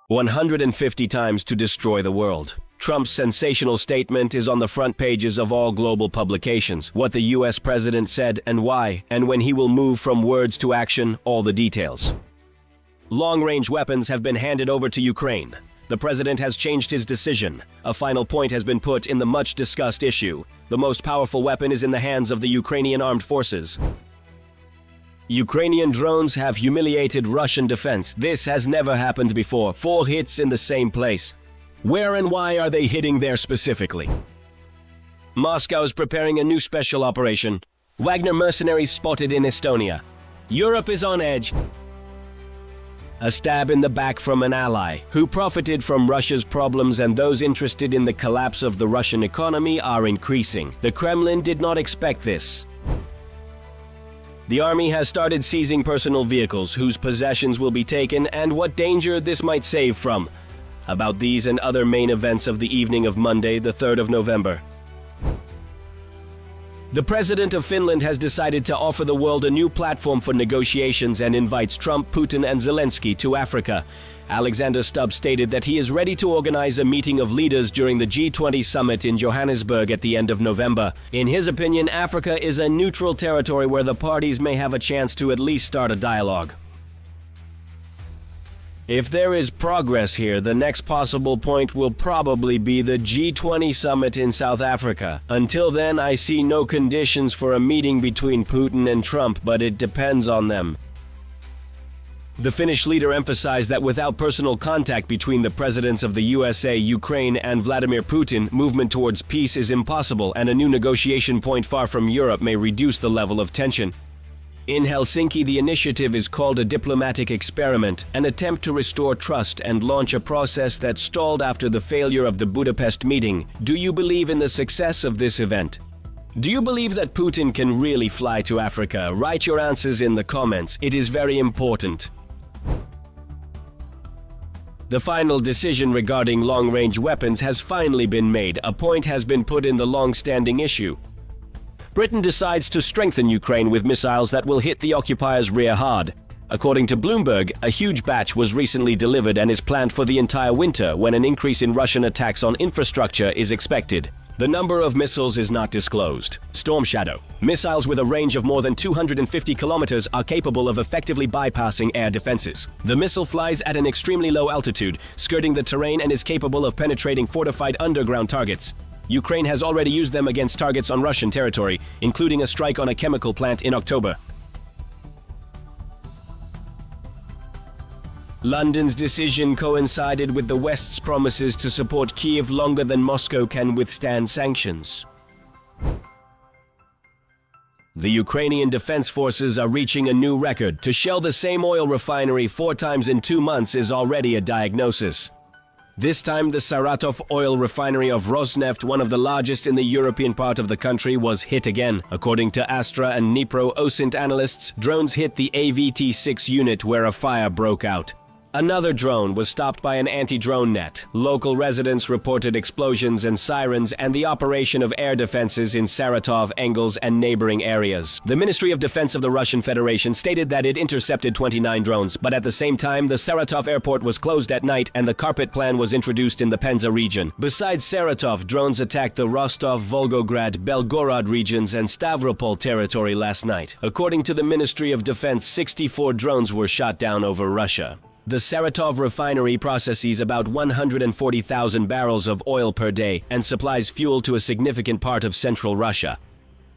150 times to destroy the world. Trump's sensational statement is on the front pages of all global publications. What the US president said and why, and when he will move from words to action, all the details. Long-range weapons have been handed over to Ukraine. The president has changed his decision. A final point has been put in the much-discussed issue. The most powerful weapon is in the hands of the Ukrainian armed forces. Ukrainian drones have humiliated Russian defense. This has never happened before. 4 hits in the same place. Where and why are they hitting there specifically? Moscow is preparing a new special operation. Wagner mercenaries spotted in Estonia. Europe is on edge. A stab in the back from an ally who profited from Russia's problems, and those interested in the collapse of the Russian economy are increasing. The Kremlin did not expect this. The army has started seizing personal vehicles whose possessions will be taken and what danger this might save from. About these and other main events of the evening of Monday, the 3rd of November. The president of Finland has decided to offer the world a new platform for negotiations and invites Trump, Putin, and Zelensky to Africa. Alexander Stubb stated that he is ready to organize a meeting of leaders during the G20 summit in Johannesburg at the end of November. In his opinion, Africa is a neutral territory where the parties may have a chance to at least start a dialogue. If there is progress here, the next possible point will probably be the G20 summit in South Africa. Until then, I see no conditions for a meeting between Putin and Trump, but it depends on them. The Finnish leader emphasized that without personal contact between the presidents of the USA, Ukraine, and Vladimir Putin, movement towards peace is impossible, and a new negotiation point far from Europe may reduce the level of tension. In Helsinki, the initiative is called a diplomatic experiment, an attempt to restore trust and launch a process that stalled after the failure of the Budapest meeting. Do you believe in the success of this event? Do you believe that Putin can really fly to Africa? Write your answers in the comments. It is very important. The final decision regarding long-range weapons has finally been made. A point has been put in the long-standing issue. Britain decides to strengthen Ukraine with missiles that will hit the occupiers' rear hard. According to Bloomberg, a huge batch was recently delivered and is planned for the entire winter, when an increase in Russian attacks on infrastructure is expected. The number of missiles is not disclosed. Storm Shadow. Missiles with a range of more than 250 kilometers are capable of effectively bypassing air defenses. The missile flies at an extremely low altitude, skirting the terrain, and is capable of penetrating fortified underground targets. Ukraine has already used them against targets on Russian territory, including a strike on a chemical plant in October. London's decision coincided with the West's promises to support Kyiv longer than Moscow can withstand sanctions. The Ukrainian Defense Forces are reaching a new record. To shell the same oil refinery 4 times in 2 months is already a diagnosis. This time, the Saratov oil refinery of Rosneft, one of the largest in the European part of the country, was hit again. According to Astra and Dnipro OSINT analysts, drones hit the AVT-6 unit where a fire broke out. Another drone was stopped by an anti-drone net. Local residents reported explosions and sirens and the operation of air defenses in Saratov, Engels, and neighboring areas. The Ministry of Defense of the Russian Federation stated that it intercepted 29 drones, but at the same time, the Saratov airport was closed at night and the carpet plan was introduced in the Penza region. Besides Saratov, drones attacked the Rostov, Volgograd, Belgorod regions and Stavropol territory last night. According to the Ministry of Defense, 64 drones were shot down over Russia. The Saratov refinery processes about 140,000 barrels of oil per day and supplies fuel to a significant part of central Russia.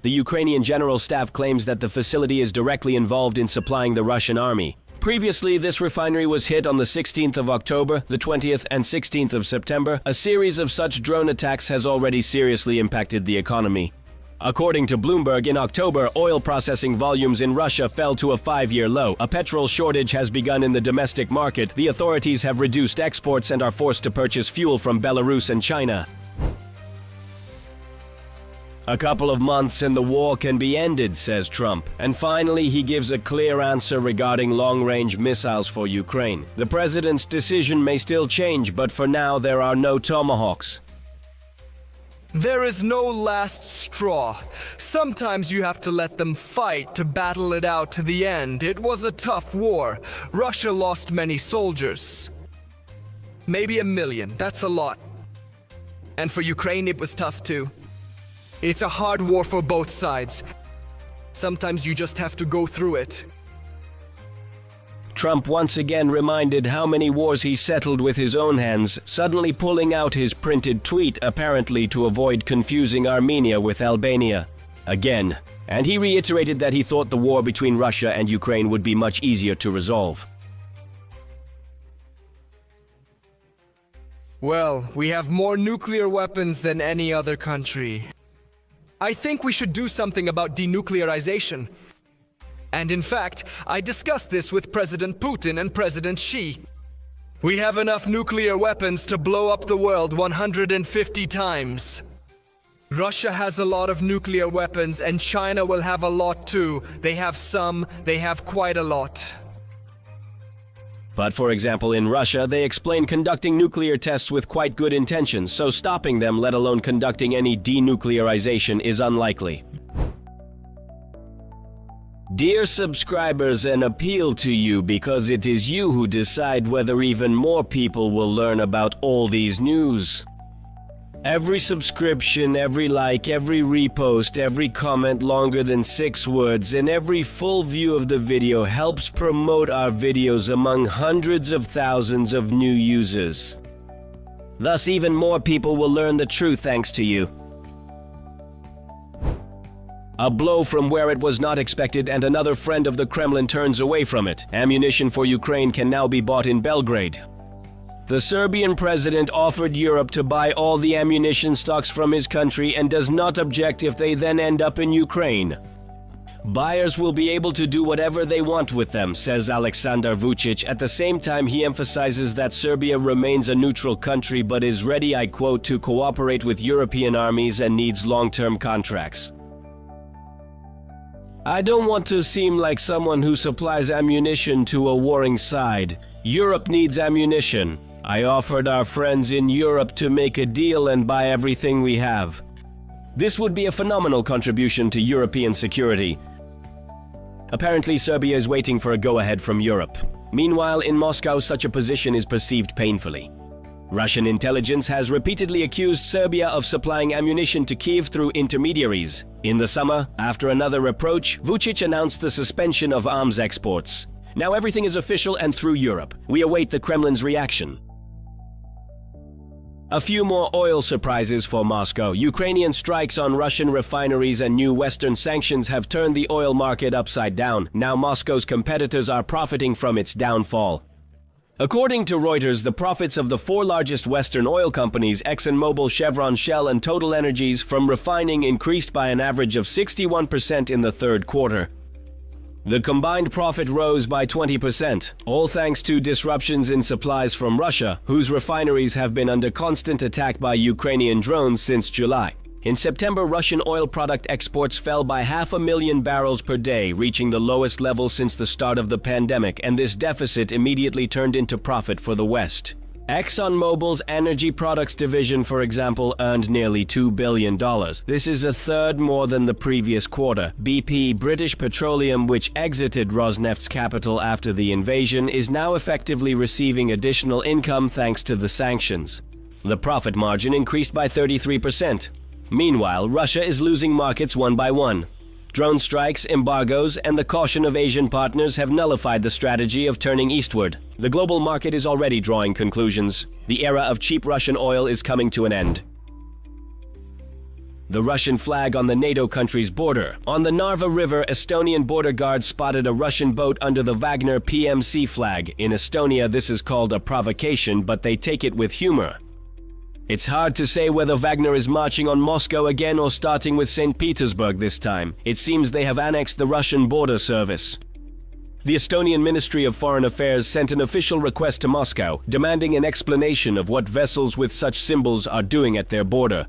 The Ukrainian General Staff claims that the facility is directly involved in supplying the Russian army. Previously, this refinery was hit on the 16th of October, the 20th and 16th of September. A series of such drone attacks has already seriously impacted the economy. According to Bloomberg, in October, oil processing volumes in Russia fell to a 5-year low. A petrol shortage has begun in the domestic market. The authorities have reduced exports and are forced to purchase fuel from Belarus and China. A couple of months and the war can be ended, says Trump. And finally, he gives a clear answer regarding long-range missiles for Ukraine. The president's decision may still change, but for now there are no Tomahawks. There is no last straw. Sometimes you have to let them fight to battle it out to the end. It was a tough war. Russia lost many soldiers. Maybe 1 million, that's a lot. And for Ukraine, it was tough too. It's a hard war for both sides. Sometimes you just have to go through it. Trump once again reminded how many wars he settled with his own hands, suddenly pulling out his printed tweet apparently to avoid confusing Armenia with Albania. Again. And he reiterated that he thought the war between Russia and Ukraine would be much easier to resolve. Well, we have more nuclear weapons than any other country. I think we should do something about denuclearization. And in fact, I discussed this with President Putin and President Xi. We have enough nuclear weapons to blow up the world 150 times. Russia has a lot of nuclear weapons, and China will have a lot too. They have some, they have quite a lot. But for example, in Russia, they explain conducting nuclear tests with quite good intentions, so stopping them, let alone conducting any denuclearization, is unlikely. Dear subscribers, an appeal to you because it is you who decide whether even more people will learn about all these news. Every subscription, every like, every repost, every comment longer than 6 words, and every full view of the video helps promote our videos among hundreds of thousands of new users. Thus, even more people will learn the truth thanks to you. A blow from where it was not expected, and another friend of the Kremlin turns away from it. Ammunition for Ukraine can now be bought in Belgrade. The Serbian president offered Europe to buy all the ammunition stocks from his country and does not object if they then end up in Ukraine. Buyers will be able to do whatever they want with them, says Aleksandar Vučić. At the same time, he emphasizes that Serbia remains a neutral country but is ready, I quote, to cooperate with European armies and needs long-term contracts. I don't want to seem like someone who supplies ammunition to a warring side. Europe needs ammunition. I offered our friends in Europe to make a deal and buy everything we have. This would be a phenomenal contribution to European security. Apparently, Serbia is waiting for a go-ahead from Europe. Meanwhile, in Moscow, such a position is perceived painfully. Russian intelligence has repeatedly accused Serbia of supplying ammunition to Kiev through intermediaries. In the summer, after another approach, Vučić announced the suspension of arms exports. Now everything is official and through Europe. We await the Kremlin's reaction. A few more oil surprises for Moscow. Ukrainian strikes on Russian refineries and new Western sanctions have turned the oil market upside down. Now Moscow's competitors are profiting from its downfall. According to Reuters, the profits of the 4 largest Western oil companies, ExxonMobil, Chevron, Shell, and Total Energies, from refining increased by an average of 61% in the third quarter. The combined profit rose by 20%, all thanks to disruptions in supplies from Russia, whose refineries have been under constant attack by Ukrainian drones since July. In September, Russian oil product exports fell by 500,000 barrels per day, reaching the lowest level since the start of the pandemic, and this deficit immediately turned into profit for the West. ExxonMobil's energy products division, for example, earned nearly $2 billion. This is a third more than the previous quarter. BP, British Petroleum, which exited Rosneft's capital after the invasion, is now effectively receiving additional income thanks to the sanctions. The profit margin increased by 33%. Meanwhile, Russia is losing markets one by one. Drone strikes, embargoes, and the caution of Asian partners have nullified the strategy of turning eastward. The global market is already drawing conclusions. The era of cheap Russian oil is coming to an end. The Russian flag on the NATO country's border. On the Narva River, Estonian border guards spotted a Russian boat under the Wagner PMC flag. In Estonia, this is called a provocation, but they take it with humor. It's hard to say whether Wagner is marching on Moscow again or starting with St. Petersburg this time. It seems they have annexed the Russian border service. The Estonian Ministry of Foreign Affairs sent an official request to Moscow, demanding an explanation of what vessels with such symbols are doing at their border.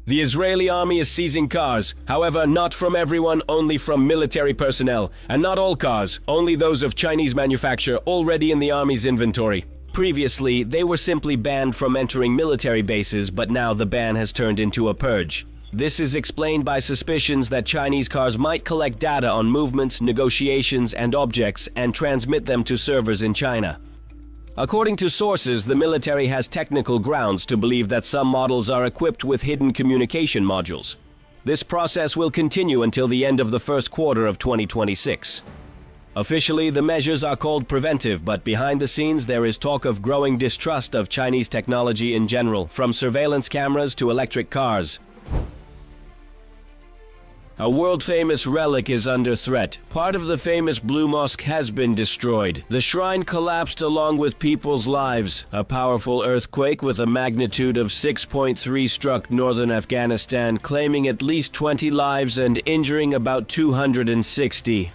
The Israeli army is seizing cars, however, not from everyone, only from military personnel. And not all cars, only those of Chinese manufacture already in the army's inventory. Previously, they were simply banned from entering military bases, but now the ban has turned into a purge. This is explained by suspicions that Chinese cars might collect data on movements, negotiations, and objects and transmit them to servers in China. According to sources, the military has technical grounds to believe that some models are equipped with hidden communication modules. This process will continue until the end of the first quarter of 2026. Officially, the measures are called preventive, but behind the scenes there is talk of growing distrust of Chinese technology in general, from surveillance cameras to electric cars. A world-famous relic is under threat. Part of the famous Blue Mosque has been destroyed. The shrine collapsed along with people's lives. A powerful earthquake with a magnitude of 6.3 struck northern Afghanistan, claiming at least 20 lives and injuring about 260.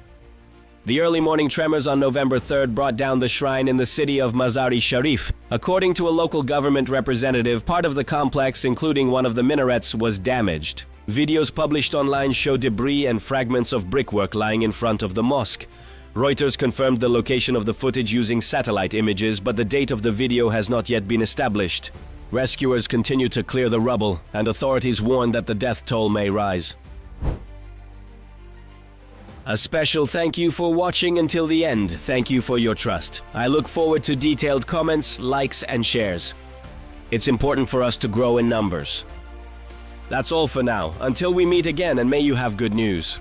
The early morning tremors on November 3rd brought down the shrine in the city of Mazar-i-Sharif. According to a local government representative, part of the complex, including one of the minarets, was damaged. Videos published online show debris and fragments of brickwork lying in front of the mosque. Reuters confirmed the location of the footage using satellite images, but the date of the video has not yet been established. Rescuers continue to clear the rubble, and authorities warn that the death toll may rise. A special thank you for watching until the end. Thank you for your trust. I look forward to detailed comments, likes, and shares. It's important for us to grow in numbers. That's all for now. Until we meet again, and may you have good news.